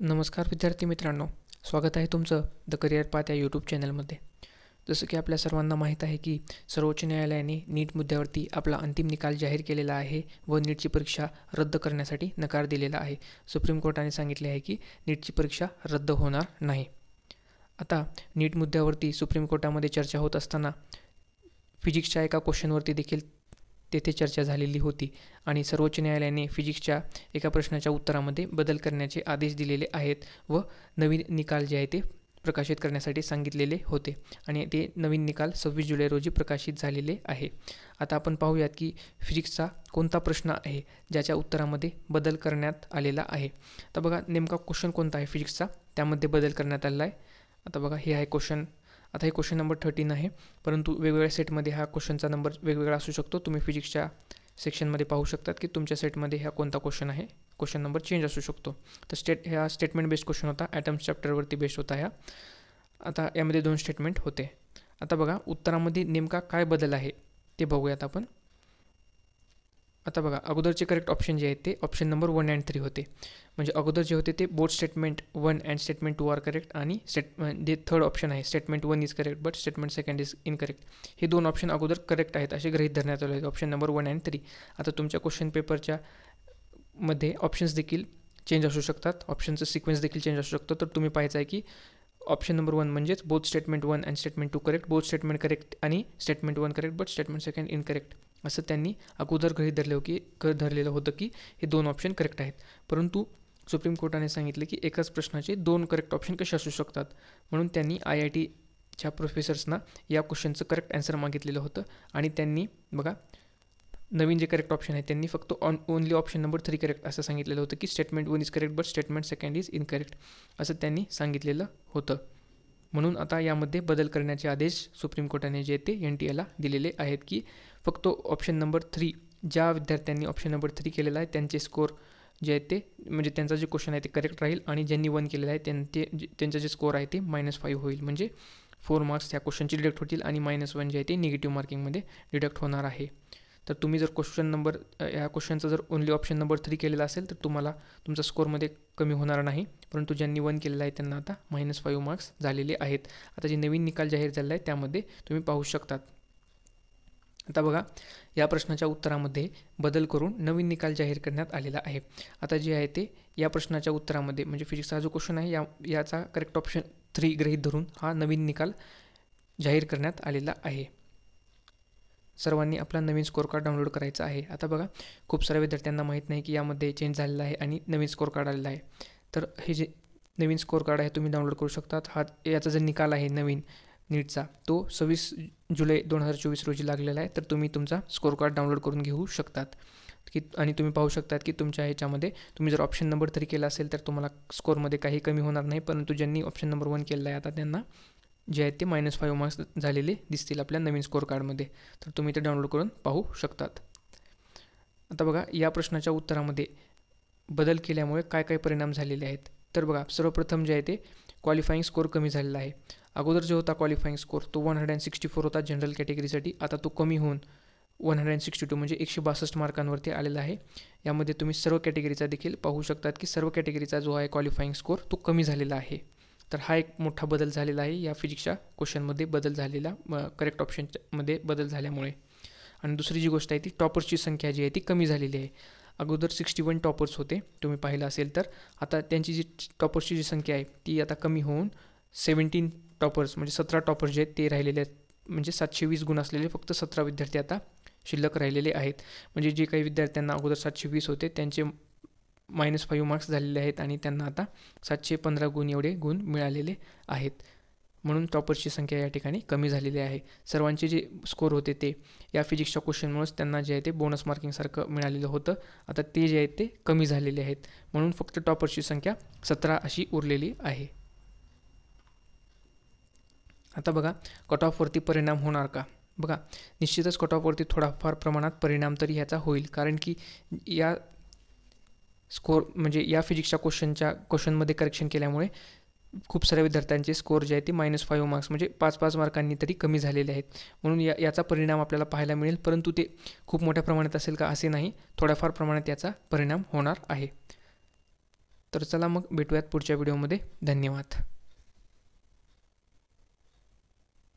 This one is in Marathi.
नमस्कार विद्यार्थी मित्रांनो, स्वागत आहे तुमचं द करिअर पाथ या यूट्यूब चॅनलमध्ये. जसं की आपल्या सर्वांना माहीत आहे की सर्वोच्च न्यायालयाने नीट मुद्द्यावरती आपला अंतिम निकाल जाहीर केलेला आहे व नीटची परीक्षा रद्द करण्यासाठी नकार दिलेला आहे. सुप्रीम कोर्टाने सांगितले आहे की नीटची परीक्षा रद्द होणार नाही. आता नीट मुद्द्यावरती सुप्रीम कोर्टामध्ये चर्चा होत असताना फिजिक्सच्या एका क्वेश्चनवरती देखील तेथे चर्चा झालेली होती आणि सर्वोच्च न्यायालयाने फिजिक्सच्या एका प्रश्नाच्या उत्तरामध्ये बदल करण्याचे आदेश दिलेले आहेत व नवीन निकाल जे आहे ते प्रकाशित करण्यासाठी सांगितलेले होते आणि ते नवीन निकाल 26 जुलै रोजी प्रकाशित झालेले आहे. आता आपण पाहूयात की फिजिक्सचा कोणता प्रश्न आहे ज्याच्या उत्तरामध्ये बदल करण्यात आलेला आहे. आता बघा नेमका क्वेश्चन कोणता आहे फिजिक्सचा, त्यामध्ये बदल करण्यात आलेला आहे. आता बघा हे आहे क्वेश्चन. आता हे क्वेश्चन नंबर 13 आहे, परंतु वेगवेगळ्या सेटमध्ये हा क्वेश्चनचा नंबर वेगवेगळा असू शकतो. तुम्ही फिजिक्सच्या सेक्शनमध्ये पाहू शकतात की तुमच्या सेटमध्ये हा कोणता क्वेश्चन आहे, क्वेश्चन नंबर चेंज असू शकतो. तर ह्या स्टेटमेंट बेस्ड क्वेश्चन होता, ॲटम्स चॅप्टरवरती बेस्ड होता ह्या. आता यामध्ये 2 स्टेटमेंट होते. आता बघा उत्तरामध्ये नेमका काय बदल आहे ते बघूयात आपण. आता बघा अगोदरचे करेक्ट ऑप्शन जे आहेत ते ऑप्शन नंबर 1 and 3 होते. म्हणजे अगोदर जे होते ते both statement 1 and statement 2 are correct आणि जे थर्ड ऑप्शन आहे statement 1 is correct but statement second is incorrect. हे 2 ऑप्शन अगोदर करेक्ट आहेत असे गृहीत धरण्यात आले आहेत, ऑप्शन नंबर 1 and 3. आता तुमच्या क्वेश्चन पेपरच्या मध्ये ऑप्शन्स देखील चेंज असू शकतात, ऑप्शनचं सिक्वेन्स देखील चेंज असू शकतो. तर तुम्ही पाहायचं आहे की ऑप्शन नंबर 1 म्हणजेच both statement 1 and statement 2 correct, both statement correct आणि statement 1 correct but statement second incorrect असं त्यांनी अगोदर गृहीत धरलेलं होतं की हे 2 ऑप्शन करेक्ट आहेत. परंतु सुप्रीम कोर्टाने सांगितले की एकाच प्रश्नाचे 2 करेक्ट ऑप्शन कसे असू शकतात, म्हणून त्यांनी IITच्या प्रोफेसर्सना या क्वेश्चनचं करेक्ट आन्सर मागितलेलं होतं आणि त्यांनी बघा नवीन जे करेक्ट ऑप्शन आहे त्यांनी फक्त ओनली ऑप्शन नंबर 3 करेक्ट असं सांगितलेलं होतं की statement 1 is correct but statement second is incorrect असं त्यांनी सांगितलेलं होतं. म्हणून आता यामध्ये बदल करण्याचे आदेश सुप्रीम कोर्टाने जे ते NTAला दिलेले आहेत की फक्त ऑप्शन नंबर 3 ज्या विद्यार्थ्यांनी ऑप्शन नंबर 3 केलेला आहे त्यांचे स्कोर जे आहेत ते म्हणजे त्यांचा जे क्वेश्चन आहे ते करेक्ट राहील आणि ज्यांनी 1 केलेलं आहे त्यांचा जे स्कोर आहे ते -5 होईल. म्हणजे 4 मार्क्स त्या क्वेश्चनचे डिडक्ट होतील आणि -1 जे आहे ते निगेटिव्ह मार्किंगमध्ये डिडक्ट होणार आहे. तर तुम्ही जर या क्वेश्चनचं जर ओनली ऑप्शन नंबर 3 केलेला असेल तर तुम्हाला तुमचा स्कोरमध्ये कमी होणार नाही, परंतु ज्यांनी 1 केलेला आहे त्यांना आता -5 मार्क्स झालेले आहेत. आता जे नवीन निकाल जाहीर झालेला आहे त्यामध्ये तुम्ही पाहू शकतात. आता बघा या प्रश्नाच्या उत्तरामध्ये बदल करून नवीन निकाल जाहीर करण्यात आलेला आहे. आता जे आहे ते या प्रश्नाच्या उत्तरामध्ये म्हणजे फिजिक्सचा जो क्वेश्चन आहे याचा करेक्ट ऑप्शन 3 गृहीत धरून हा नवीन निकाल जाहीर करण्यात आलेला आहे. सर्वांनी आपला नवीन स्कोर कार्ड डाउनलोड करायचा आहे. आता बघा खूप साऱ्या विद्यार्थ्यांना माहीत नाही की यामध्ये चेंज झालेला आहे आणि नवीन स्कोर कार्ड आलेला आहे. तर हे जे नवीन स्कोर कार्ड आहे तुम्ही डाउनलोड करू शकतात. याचा जो निकाल आहे नवीन नीटचा तो 26 जुलै 2024 रोजी लागलेला आहे. तर तुम्ही तुमचा स्कोर कार्ड डाउनलोड करून घेऊ शकतात आणि तुम्ही पाहू शकतात की तुमच्या ह्याच्यामध्ये तुम्ही जर ऑप्शन नंबर 3 केला असेल तर तुम्हाला स्कोरमध्ये काही कमी होणार नाही, परंतु ज्यांनी ऑप्शन नंबर 1 केलेला आहे आता त्यांना जे आहेत ते -5 मार्क्स झालेले दिसतील आपल्या नवीन स्कोर कार्डमध्ये. तर तुम्ही ते डाउनलोड करून पाहू शकतात. आता बघा या प्रश्नाच्या उत्तरामध्ये बदल केल्यामुळे काय काय परिणाम झालेले आहेत. तर बघा सर्वप्रथम जे आहे ते क्वालिफाईंग स्कोर कमी झालेला आहे. अगोदर जो होता क्वालिफाईंग स्कोर तो 164 होता जनरल कॅटेगरीसाठी, आता तो कमी होऊन 162 म्हणजे 162 मार्कांवरती आलेला आहे. यामध्ये तुम्ही सर्व कॅटेगरीचा देखील पाहू शकतात की सर्व कॅटेगरीचा जो आहे क्वालिफाईंग स्कोर तो कमी झालेला आहे. तर हा एक मोठा बदल झालेला आहे या फिजिक्सच्या क्वेश्चनमध्ये बदल झालेला करेक्ट ऑप्शनमध्ये बदल झाल्यामुळे. आणि दुसरी जी गोष्ट आहे ती टॉपर्सची संख्या जी आहे ती कमी झालेली आहे. अगोदर 61 टॉपर्स होते तुम्ही पाहिलं असेल तर, आता त्यांची जी टॉपर्सची जी संख्या आहे ती आता कमी होऊन 17 टॉपर्स म्हणजे 17 टॉपर्स जे आहेत ते राहिलेले आहेत. म्हणजे 720 गुण असलेले फक्त 17 विद्यार्थी आता शिल्लक राहिलेले आहेत. म्हणजे जे काही विद्यार्थ्यांना अगोदर 720 होते त्यांचे -5 मार्क्स झालेले आहेत आणि त्यांना आता 715 गुण एवढे गुण मिळालेले आहेत. म्हणून टॉपर्सची संख्या या ठिकाणी कमी झालेली आहे. सर्वांचे जे स्कोर होते ते या फिजिक्सच्या क्वेश्चनमुळेच त्यांना जे आहे ते बोनस मार्किंगसारखं मिळालेलं होतं, आता ते जे आहेत ते कमी झालेले आहेत. म्हणून फक्त टॉपर्सची संख्या 17 अशी उरलेली आहे. आता बघा कट ऑफवरती परिणाम होणार का. बघा निश्चितच कट ऑफवरती थोडाफार प्रमाणात परिणाम तरी ह्याचा होईल, कारण की या स्कोर म्हणजे या फिजिक्सच्या क्वेश्चनमध्ये करेक्शन केल्यामुळे खूप साऱ्या विद्यार्थ्यांचे स्कोर जे आहे ते -5 मार्क्स म्हणजे 5-5 मार्कांनी तरी कमी झालेले आहेत. म्हणून याचा परिणाम आपल्याला पाहायला मिळेल, परंतु ते खूप मोठ्या प्रमाणात असेल का असे नाही, थोड्याफार प्रमाणात याचा परिणाम होणार आहे. तर चला मग भेटूयात पुढच्या व्हिडिओमध्ये. धन्यवाद.